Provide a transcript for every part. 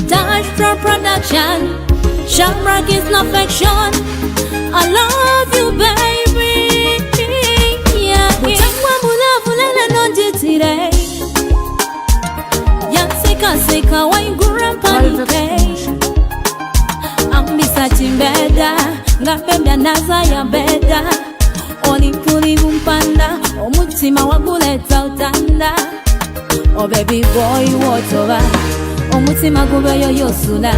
Dashtra Production, Shamrock is no fiction. I love you, baby. Yeah, Mutangwa mula vulala nonjitire. Yansika sika waingura panike. Ambisa chimbeda, ngapembe naza ya beda. Olipuli bumpanda, omutima waguleta utanda. Oh baby boy, what's over? Omutima gube yo yosula.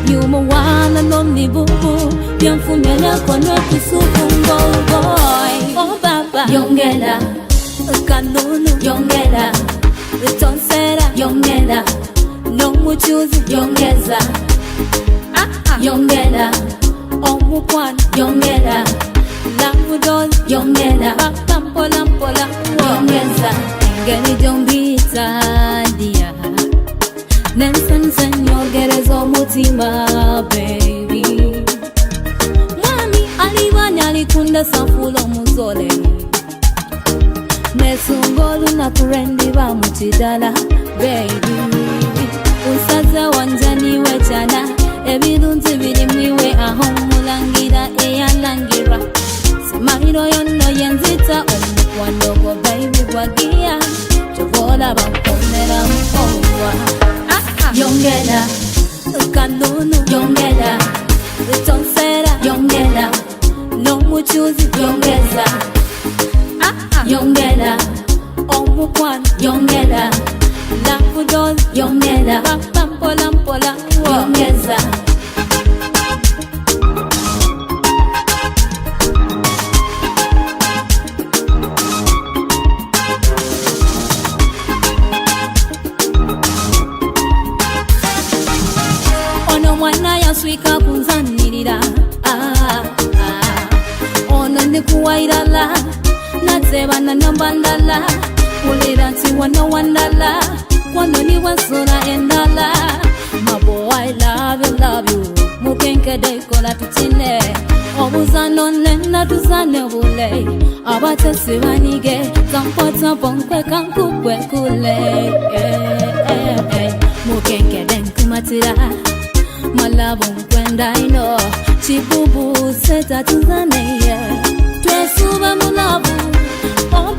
You my one and only boo boo. Byamfumela kono kusuku boy. Oh baba, yongela kanunu, yongela tonsera, yongela no muchuzi, yongeza yongela omukwan, yongela lamudol, yongela pampola mpola, yongeza ngeni jombita dia Nelson Senor gerezo mutima baby. Mami alibanya alikunda safulo muzole. Nesungolu na kurendi ba mutidala baby. Usaza wanjani wechana. Ebirunzi birimwiwe aho mulangira eyalangira. Simairo yono yenzita omukwano go baby gwagia. Chovola bakomera mkowa. Yongela kanunu, yongela tonsera, yongela no muchuzi, yongeza yongela omukwan, yongela lafudol, yongela pampola mpola, yongeza Mwana ya swika kunzanirira ono ndikuwairala nazebana nambandala ulira nti wano wandala kwano ni wasura endala mabo I love you mukenke dekola tutine obuzano nena tuzane bule abatesi banige zampota bonkwe kankukwe kule mukenke denkumatira Malabo kwenda ino chibubu seta tuzane Twesuba mulabu Oh